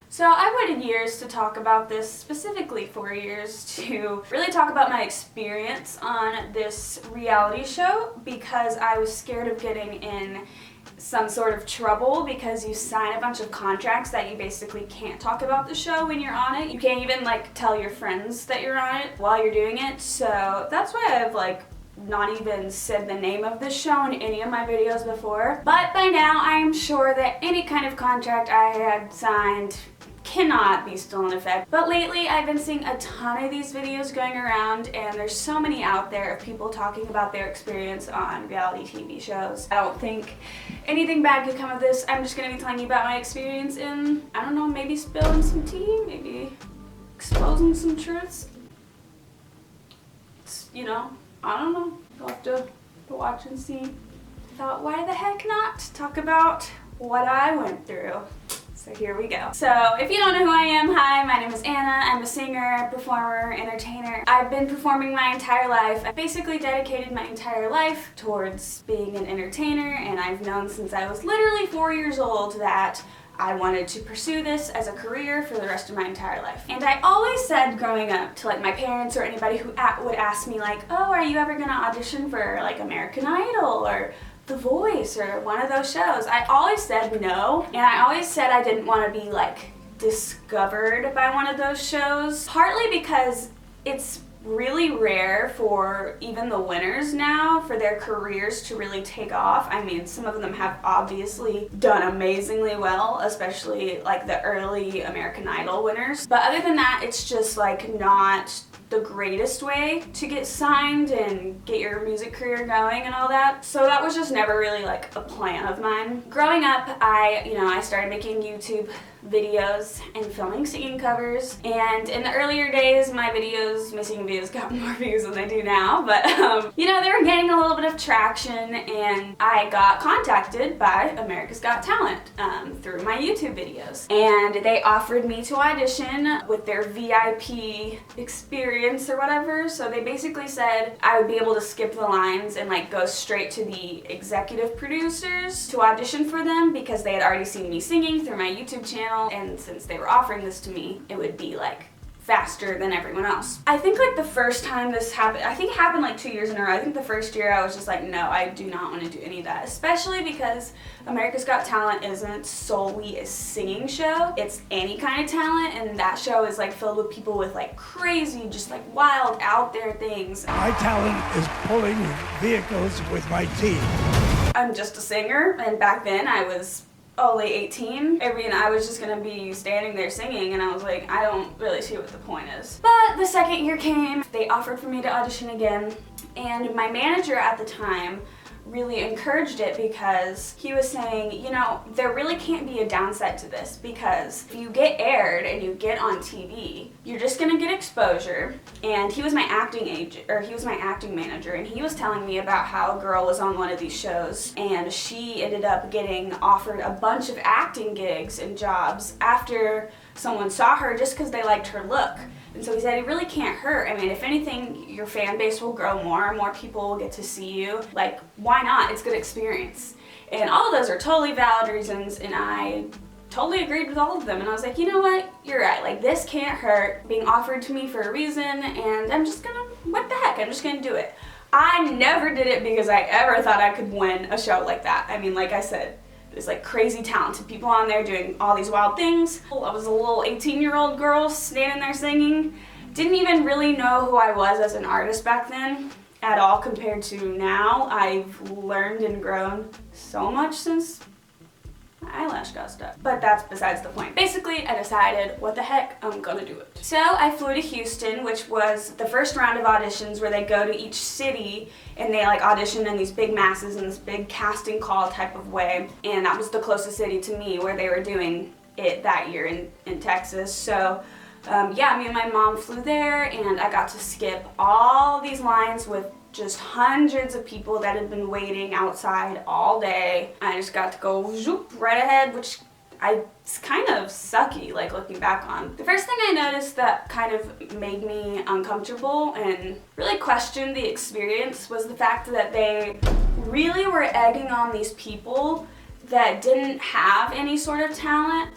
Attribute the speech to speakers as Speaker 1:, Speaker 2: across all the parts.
Speaker 1: So I waited years to talk about this, specifically 4 years, to really talk about my experience on this reality show because I was scared of getting in some sort of trouble because you sign a bunch of contracts that you basically can't talk about the show when you're on it. You can't even tell your friends that you're on it while you're doing it. So that's why I've not even said the name of this show in any of my videos before. But by now I'm sure that any kind of contract I had signed cannot be still in effect. But lately I've been seeing a ton of these videos going around, and there's so many out there of people talking about their experience on reality TV shows. I don't think anything bad could come of this. I'm just gonna be telling you about my experience in, I don't know, maybe spilling some tea, maybe exposing some truths. I don't know. You'll have to watch and see. I thought, why the heck not talk about what I went through? So here we go. So if you don't know who I am, hi, my name is Anna. I'm a singer, performer, entertainer. I've been performing my entire life. I basically dedicated my entire life towards being an entertainer, and I've known since I was literally 4 years old that I wanted to pursue this as a career for the rest of my entire life. And I always said growing up to my parents or anybody who would ask me oh, are you ever gonna audition for American Idol or The Voice or one of those shows? I always said no, and I always said I didn't want to be discovered by one of those shows, partly because it's really rare for even the winners now for their careers to really take off. I mean, some of them have obviously done amazingly well, especially the early American Idol winners. But other than that, it's just not the greatest way to get signed and get your music career going and all that. So that was just never really a plan of mine. Growing up, I started making YouTube videos and filming singing covers, and in the earlier days my singing videos got more views than they do now, but they were getting a little bit of traction, and I got contacted by America's Got Talent through my YouTube videos, and they offered me to audition with their VIP experience or whatever. So they basically said I would be able to skip the lines and go straight to the executive producers to audition for them because they had already seen me singing through my YouTube channel. And since they were offering this to me, it would be faster than everyone else. I think the first time this happened, I think it happened 2 years in a row. I think the first year I was just no, I do not want to do any of that, especially because America's Got Talent isn't solely a singing show. It's any kind of talent, and that show is filled with people with crazy, just wild, out there things.
Speaker 2: My talent is pulling vehicles with my teeth.
Speaker 1: I'm just a singer, and back then I was only 18. I mean, I was just gonna be standing there singing, and I was I don't really see what the point is. But the second year came, they offered for me to audition again, and my manager at the time really encouraged it because he was saying, there really can't be a downside to this, because if you get aired and you get on TV, you're just gonna get exposure. And he was my acting manager, and he was telling me about how a girl was on one of these shows, and she ended up getting offered a bunch of acting gigs and jobs after someone saw her just because they liked her look. And so he said it really can't hurt. I mean, if anything, your fan base will grow more people will get to see you. Why not? It's good experience. And all of those are totally valid reasons, and I totally agreed with all of them. And I was you know what? You're right. This can't hurt. Being offered to me for a reason, and I'm just gonna, what the heck? I'm just gonna do it. I never did it because I ever thought I could win a show like that. I mean, like I said, there's crazy talented people on there doing all these wild things. I was a little 18-year-old girl standing there singing. Didn't even really know who I was as an artist back then at all compared to now. I've learned and grown so much since my eyelash got stuck. But that's besides the point. Basically, I decided, what the heck, I'm gonna do it. So I flew to Houston, which was the first round of auditions where they go to each city and they audition in these big masses in this big casting call type of way. And that was the closest city to me where they were doing it that year in Texas. So yeah, me and my mom flew there, and I got to skip all these lines with just hundreds of people that had been waiting outside all day. I just got to go zoop right ahead, which it's kind of sucky, like looking back on. The first thing I noticed that kind of made me uncomfortable and really questioned the experience was the fact that they really were egging on these people that didn't have any sort of talent,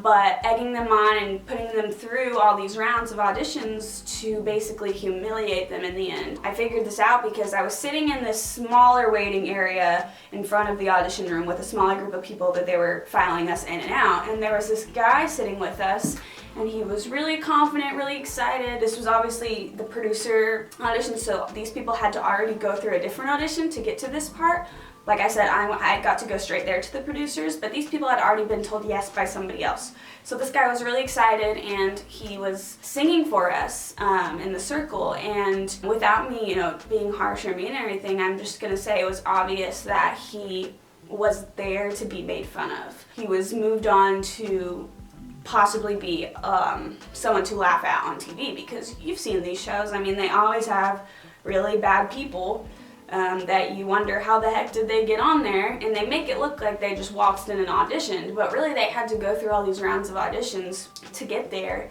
Speaker 1: but egging them on and putting them through all these rounds of auditions to basically humiliate them in the end. I figured this out because I was sitting in this smaller waiting area in front of the audition room with a smaller group of people that they were filing us in and out, and there was this guy sitting with us, and he was really confident, really excited. This was obviously the producer audition, so these people had to already go through a different audition to get to this part. Like I said, I got to go straight there to the producers, but these people had already been told yes by somebody else. So this guy was really excited, and he was singing for us in the circle, and without me, being harsh or mean or anything, I'm just gonna say it was obvious that he was there to be made fun of. He was moved on to possibly be someone to laugh at on TV, because you've seen these shows. I mean, they always have really bad people that you wonder how the heck did they get on there, and they make it look like they just waltzed in and auditioned, but really they had to go through all these rounds of auditions to get there,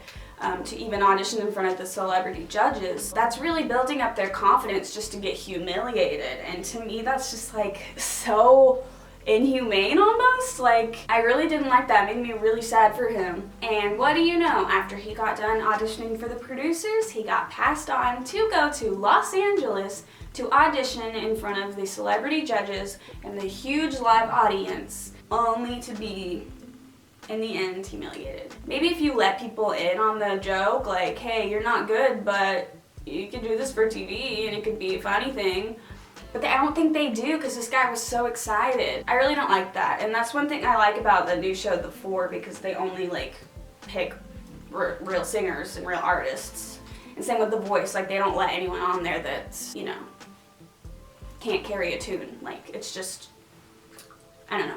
Speaker 1: to even audition in front of the celebrity judges. That's really building up their confidence just to get humiliated, and to me that's just like so inhumane almost. Like, I really didn't like that. It made me really sad for him. And what do you know, after he got done auditioning for the producers, he got passed on to go to Los Angeles to audition in front of the celebrity judges and the huge live audience, only to be, in the end, humiliated. Maybe if you let people in on the joke, like, hey, you're not good, but you can do this for TV and it could be a funny thing. But I don't think they do, because this guy was so excited. I really don't like that. And that's one thing I like about the new show, The Four, because they only pick real singers and real artists. And same with The Voice, like they don't let anyone on there that's, can't carry a tune. Like, it's just, I don't know.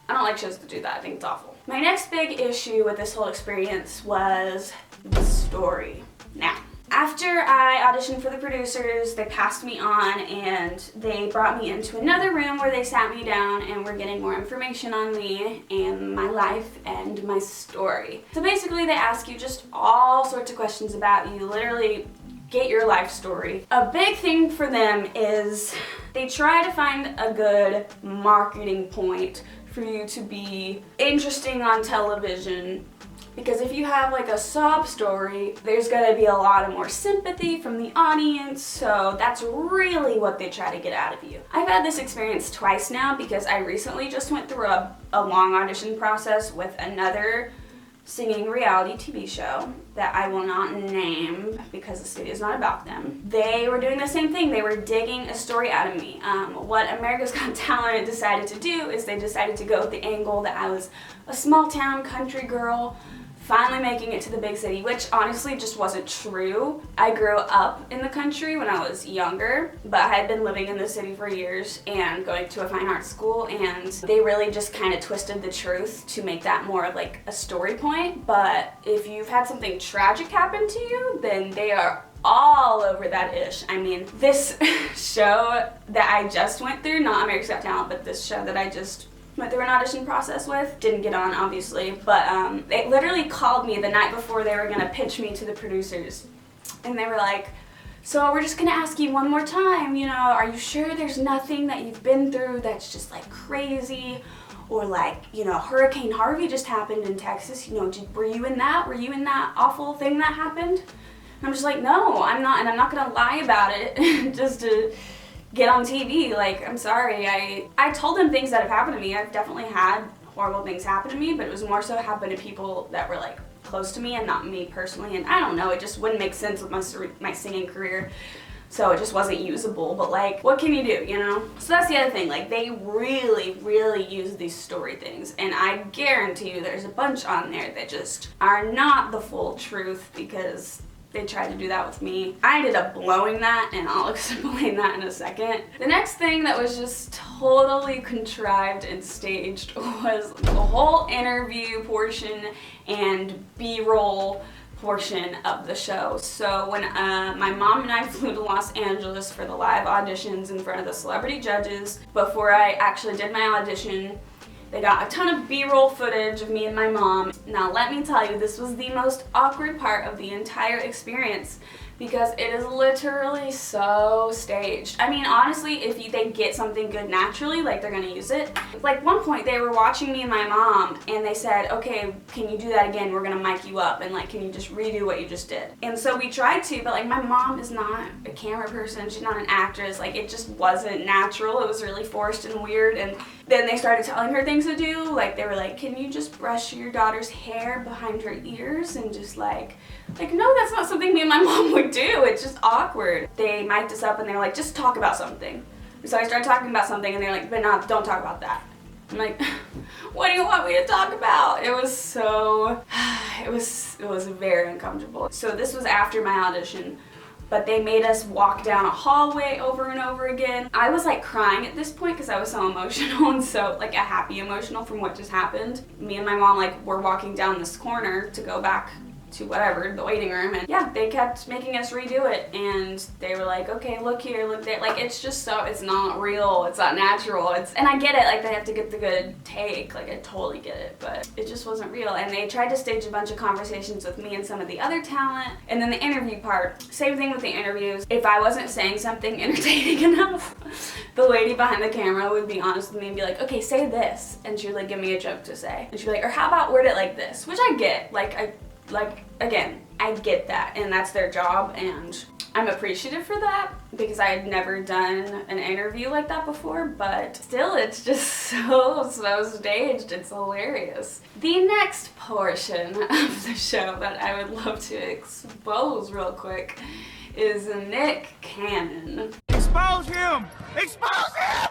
Speaker 1: I don't like shows that do that. I think it's awful. My next big issue with this whole experience was the story. Now, after I auditioned for the producers, they passed me on and they brought me into another room where they sat me down and were getting more information on me and my life and my story. So basically they ask you just all sorts of questions about you, literally get your life story. A big thing for them is they try to find a good marketing point for you to be interesting on television. Because if you have like a sob story, there's gonna be a lot of more sympathy from the audience, so that's really what they try to get out of you. I've had this experience twice now because I recently just went through a long audition process with another singing reality TV show that I will not name because this video is not about them. They were doing the same thing. They were digging a story out of me. What America's Got Talent decided to do is they decided to go with the angle that I was a small town country girl finally making it to the big city, which honestly just wasn't true. I grew up in the country when I was younger, but I had been living in the city for years and going to a fine arts school, and they really just kind of twisted the truth to make that more of like a story point. But if you've had something tragic happen to you, then they are all over that ish. I mean, this show that I just went through, not America's Got Talent, but this show that I just went through an audition process with, didn't get on obviously, but they literally called me the night before they were gonna pitch me to the producers, and they were like, so we're just gonna ask you one more time, are you sure there's nothing that you've been through that's just like crazy, or like, Hurricane Harvey just happened in Texas, were you in that awful thing that happened? And I'm just like, no, I'm not, and I'm not gonna lie about it just to get on TV. Like, I'm sorry. I told them things that have happened to me. I've definitely had horrible things happen to me, but it was more so happened to people that were like close to me and not me personally. And I don't know, it just wouldn't make sense with my singing career. So it just wasn't usable, but like, what can you do, So that's the other thing, like they really, really use these story things, and I guarantee you there's a bunch on there that just are not the full truth because they tried to do that with me. I ended up blowing that, and I'll explain that in a second. The next thing that was just totally contrived and staged was the whole interview portion and B-roll portion of the show. So when my mom and I flew to Los Angeles for the live auditions in front of the celebrity judges, before I actually did my audition, They got a ton of B-roll footage of me and my mom. Now let me tell you, this was the most awkward part of the entire experience because it is literally so staged. I mean, honestly, if they get something good naturally, like they're gonna use it. Like one point they were watching me and my mom and they said, okay, can you do that again? We're gonna mic you up and like, can you just redo what you just did? And so we tried to, but like my mom is not a camera person, she's not an actress, like it just wasn't natural, it was really forced and weird. And then they started telling her things to do, like they were like, can you just brush your daughter's hair behind her ears? And just like no, that's not something me and my mom would do, it's just awkward. They mic'd us up and they were like, just talk about something. So I started talking about something and they're like, but no, don't talk about that. I'm like, what do you want me to talk about? It was so, it was very uncomfortable. So this was after my audition, but they made us walk down a hallway over and over again. I was like crying at this point because I was so emotional and so like a happy emotional from what just happened. Me and my mom like were walking down this corner to go back to whatever, the waiting room, and yeah, they kept making us redo it and they were like, okay, look here, look there, like it's just so, it's not real, it's not natural, and I get it, like they have to get the good take, like I totally get it, but it just wasn't real. And they tried to stage a bunch of conversations with me and some of the other talent, and then the interview part, same thing with the interviews. If I wasn't saying something entertaining enough, the lady behind the camera would be honest with me and be like, okay, say this, and she would like give me a joke to say, and she'd be like, or how about word it like this, which I get, again, I get that, and that's their job, and I'm appreciative for that because I had never done an interview like that before, but still, it's just so staged. It's hilarious. The next portion of the show that I would love to expose real quick is Nick Cannon.
Speaker 3: Expose him! Expose him!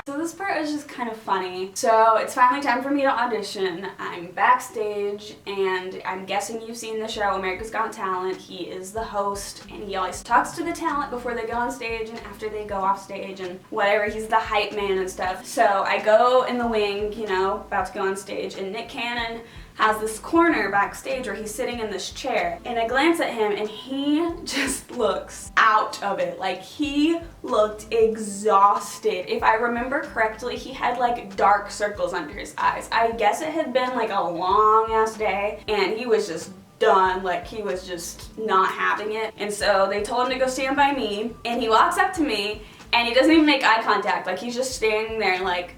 Speaker 1: So this part is just kind of funny. So it's finally time for me to audition. I'm backstage and I'm guessing you've seen the show America's Got Talent. He is the host and he always talks to the talent before they go on stage and after they go off stage and whatever. He's the hype man and stuff. So I go in the wing, you know, about to go on stage, and Nick Cannon has this corner backstage where he's sitting in this chair, and I glance at him and he just looks out of it. Like he looked exhausted. If I remember correctly, he had like dark circles under his eyes. I guess it had been like a long ass day and he was just done, like he was just not having it. And so they told him to go stand by me, and he walks up to me and he doesn't even make eye contact, like he's just standing there like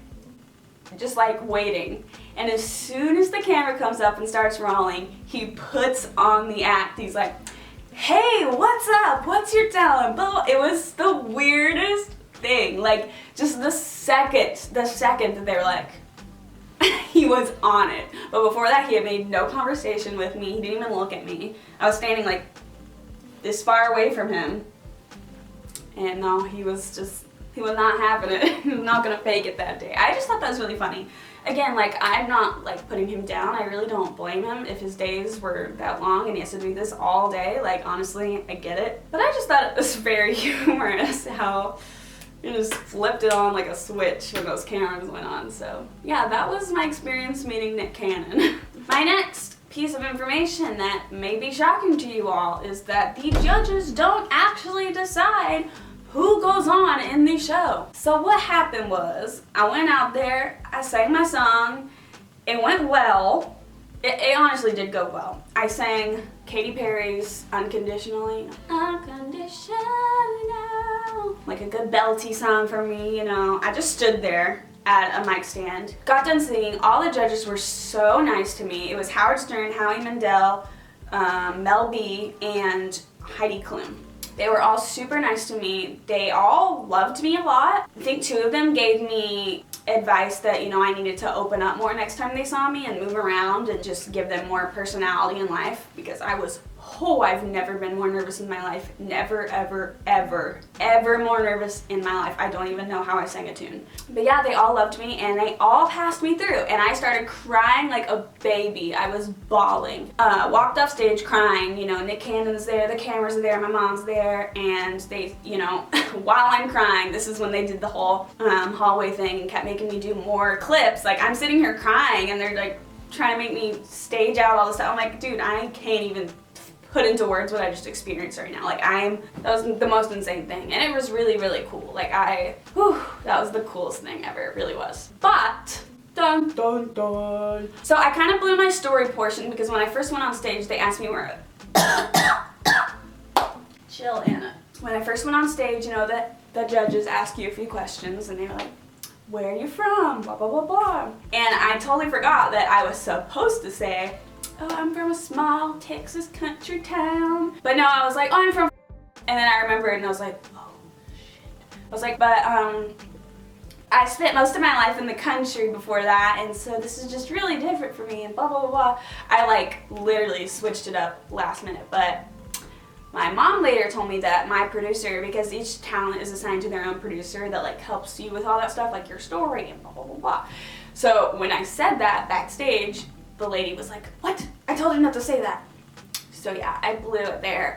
Speaker 1: just like waiting. And as soon as the camera comes up and starts rolling, he puts on the act. He's like, hey, what's up? What's your talent? It was the weirdest thing. Like, just the second that they were like, he was on it. But before that, he had made no conversation with me. He didn't even look at me. I was standing like this far away from him. And no, he was not having it. He was not gonna fake it that day. I just thought that was really funny. Again, like, I'm not like putting him down. I really don't blame him if his days were that long and he has to do this all day. Like, honestly, I get it. But I just thought it was very humorous how you just flipped it on like a switch when those cameras went on. So yeah, that was my experience meeting Nick Cannon. My next piece of information that may be shocking to you all is that the judges don't actually decide who goes on in the show. So what happened was, I went out there, I sang my song, it went well. It honestly did go well. I sang Katy Perry's Unconditionally. Unconditional, like a good belty song for me, you know. I just stood there at a mic stand, got done singing. All the judges were so nice to me. It was Howard Stern, Howie Mandel, Mel B, and Heidi Klum. They were all super nice to me. They all loved me a lot. I think 2 of them gave me advice that, you know, I needed to open up more next time they saw me and move around and just give them more personality in life, because I've never been more nervous in my life. Never, ever, ever, ever more nervous in my life. I don't even know how I sang a tune. But yeah, they all loved me and they all passed me through, and I started crying like a baby. I was bawling. Walked off stage crying, you know, Nick Cannon's there, the cameras are there, my mom's there, and they, you know, while I'm crying, this is when they did the whole hallway thing and kept making me do more clips. Like, I'm sitting here crying and they're like trying to make me stage out all this stuff. I'm like, dude, I can't even put into words what I just experienced right now. Like that was the most insane thing, and it was really, really cool. Like that was the coolest thing ever, it really was. But, dun dun dun. So I kind of blew my story portion because when I first went on stage, they asked me where, chill, Anna. When I first went on stage, you know that the judges ask you a few questions, and they were like, where are you from, blah, blah, blah, blah. And I totally forgot that I was supposed to say, oh, I'm from a small Texas country town. But no, I was like, oh, I'm from, and then I remembered, and I was like, oh, shit. I was like, but, I spent most of my life in the country before that, and so this is just really different for me, and blah, blah, blah, blah. I, like, literally switched it up last minute, but my mom later told me that my producer, because each talent is assigned to their own producer that like helps you with all that stuff, like your story and blah, blah, blah, blah. So when I said that backstage, the lady was like, what? I told her not to say that. So yeah, I blew it there.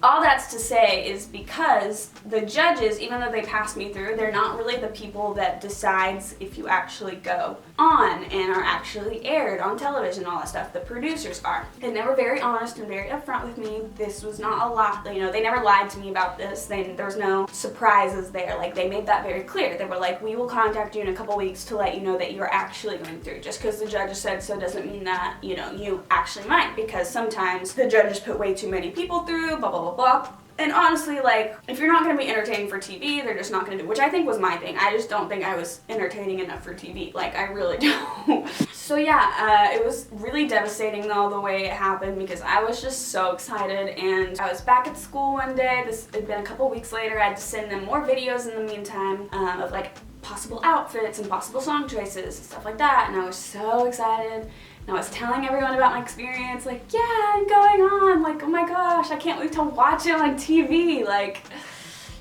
Speaker 1: All that's to say is because the judges, even though they passed me through, they're not really the people that decides if you actually go on and are actually aired on television, all that stuff. The producers are. And they were very honest and very upfront with me. This was not a lot, you know, they never lied to me about this. There was no surprises there. Like, they made that very clear. They were like, we will contact you in a couple weeks to let you know that you're actually going through. Just because the judges said so doesn't mean that, you know, you actually might, because sometimes the judges put way too many people through, blah, blah, blah, blah. And honestly, like, if you're not going to be entertaining for TV, they're just not going to do, which I think was my thing. I just don't think I was entertaining enough for TV. Like, I really don't. So yeah, it was really devastating though the way it happened, because I was just so excited, and I was back at school one day. This had been a couple weeks later. I had to send them more videos in the meantime of like possible outfits and possible song choices and stuff like that, and I was so excited. And I was telling everyone about my experience, like, yeah, I'm going on, like, oh my gosh, I can't wait to watch it on TV, like,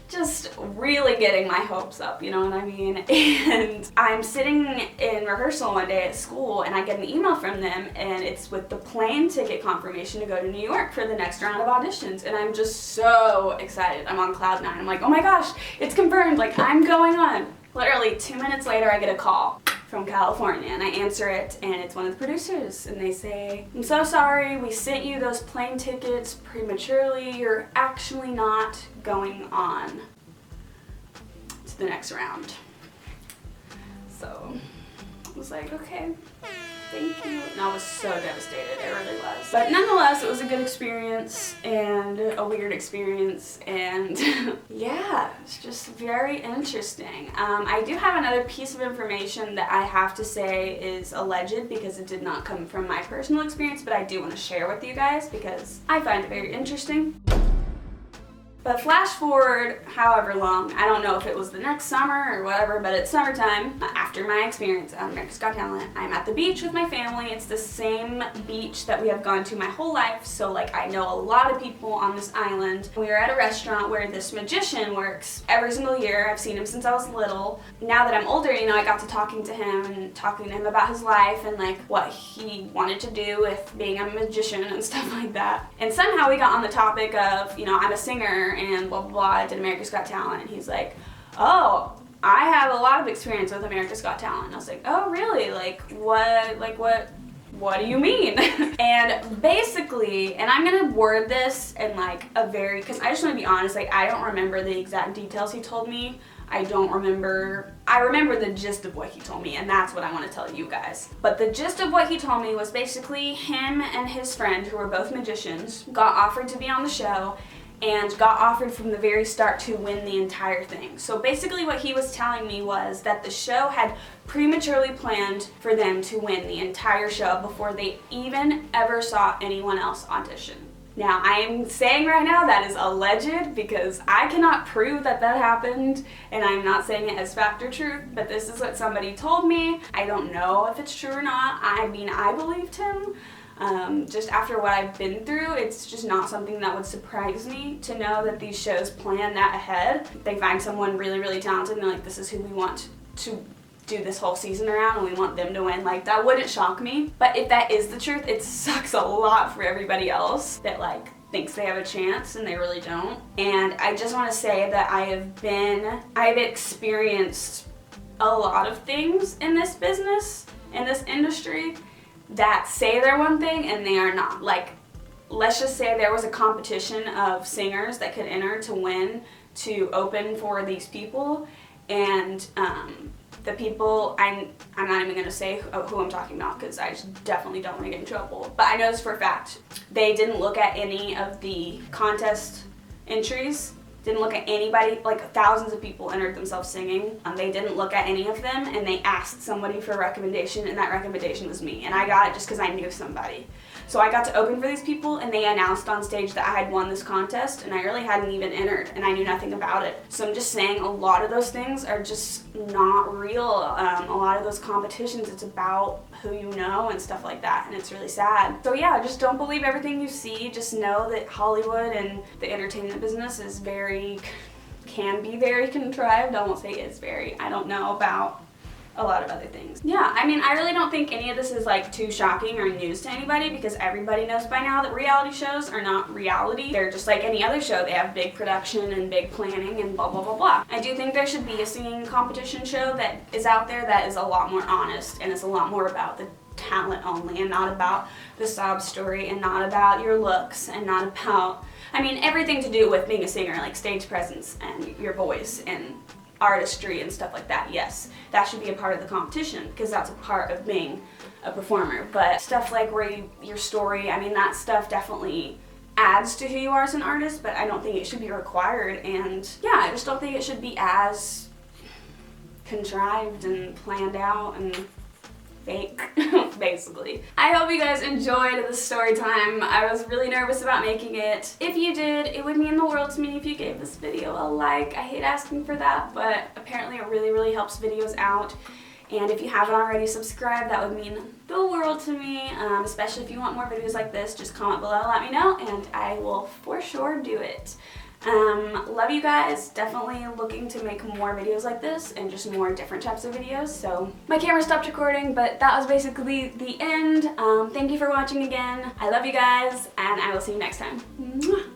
Speaker 1: just really getting my hopes up, you know what I mean? And I'm sitting in rehearsal one day at school, and I get an email from them, and it's with the plane ticket confirmation to go to New York for the next round of auditions, and I'm just so excited. I'm on cloud nine. I'm like, oh my gosh, it's confirmed, like, I'm going on. Literally 2 minutes later, I get a call from California, and I answer it, and it's one of the producers, and they say, I'm so sorry, we sent you those plane tickets prematurely. You're actually not going on to the next round. So I was like, okay, thank you. And I was so devastated, it really was. But nonetheless, it was a good experience and a weird experience, and yeah, it's just very interesting. I do have another piece of information that I have to say is alleged, because it did not come from my personal experience, but I do want to share with you guys because I find it very interesting. But flash forward however long, I don't know if it was the next summer or whatever, but it's summertime. After my experience on America's Got Talent, I'm at the beach with my family. It's the same beach that we have gone to my whole life, so like I know a lot of people on this island. We were at a restaurant where this magician works every single year. I've seen him since I was little. Now that I'm older, you know, I got to talking to him and talking to him about his life and like what he wanted to do with being a magician and stuff like that. And somehow we got on the topic of, you know, I'm a singer and blah, blah, blah. I did America's Got Talent. And he's like, oh, I have a lot of experience with America's Got Talent. And I was like, oh, really? What do you mean? And basically, and I'm gonna word this in like a very, because I just want to be honest, like I don't remember the exact details he told me. I remember the gist of what he told me, and that's what I want to tell you guys. But the gist of what he told me was basically him and his friend, who were both magicians, got offered to be on the show, and got offered from the very start to win the entire thing. So basically what he was telling me was that the show had prematurely planned for them to win the entire show before they even ever saw anyone else audition. Now, I am saying right now that is alleged because I cannot prove that that happened, and I'm not saying it as fact or truth, but this is what somebody told me. I don't know if it's true or not. I mean, I believed him. Just after what I've been through, it's just not something that would surprise me to know that these shows plan that ahead. They find someone really, really talented and they're like, this is who we want to do this whole season around and we want them to win. Like, that wouldn't shock me. But if that is the truth, it sucks a lot for everybody else that like thinks they have a chance and they really don't. And I just want to say that I've experienced a lot of things in this business, in this industry, that say they're one thing and they are not. Like let's just say there was a competition of singers that could enter to win to open for these people, and the people, I'm not even going to say who I'm talking about because I just definitely don't want to get in trouble, but I know this for a fact. They didn't look at any of the contest entries, didn't look at anybody, like thousands of people entered themselves singing. They didn't look at any of them, and they asked somebody for a recommendation, and that recommendation was me, and I got it just because I knew somebody. So I got to open for these people, and they announced on stage that I had won this contest, and I really hadn't even entered, and I knew nothing about it. So I'm just saying a lot of those things are just not real. A lot of those competitions, it's about who you know and stuff like that, and it's really sad. So yeah, just don't believe everything you see. Just know that Hollywood and the entertainment business is can be very contrived. I won't say is very. I don't know about a lot of other things. Yeah, I mean, I really don't think any of this is like too shocking or news to anybody, because everybody knows by now that reality shows are not reality. They're just like any other show. They have big production and big planning and blah, blah, blah, blah. I do think there should be a singing competition show that is out there that is a lot more honest and is a lot more about the talent only, and not about the sob story, and not about your looks, and not about, I mean, everything to do with being a singer, like stage presence and your voice and artistry and stuff like that. Yes, that should be a part of the competition because that's a part of being a performer. But stuff like where your story, I mean, that stuff definitely adds to who you are as an artist, but I don't think it should be required. And yeah, I just don't think it should be as contrived and planned out and fake, basically. I hope you guys enjoyed this story time. I was really nervous about making it. If you did, it would mean the world to me if you gave this video a like. I hate asking for that, but apparently it really, really helps videos out. And if you haven't already subscribed, that would mean the world to me, especially if you want more videos like this. Just comment below, let me know, and I will for sure do it. Love you guys. Definitely looking to make more videos like this and just more different types of videos. So my camera stopped recording, but that was basically the end. Thank you for watching again. I love you guys, and I will see you next time. Mwah.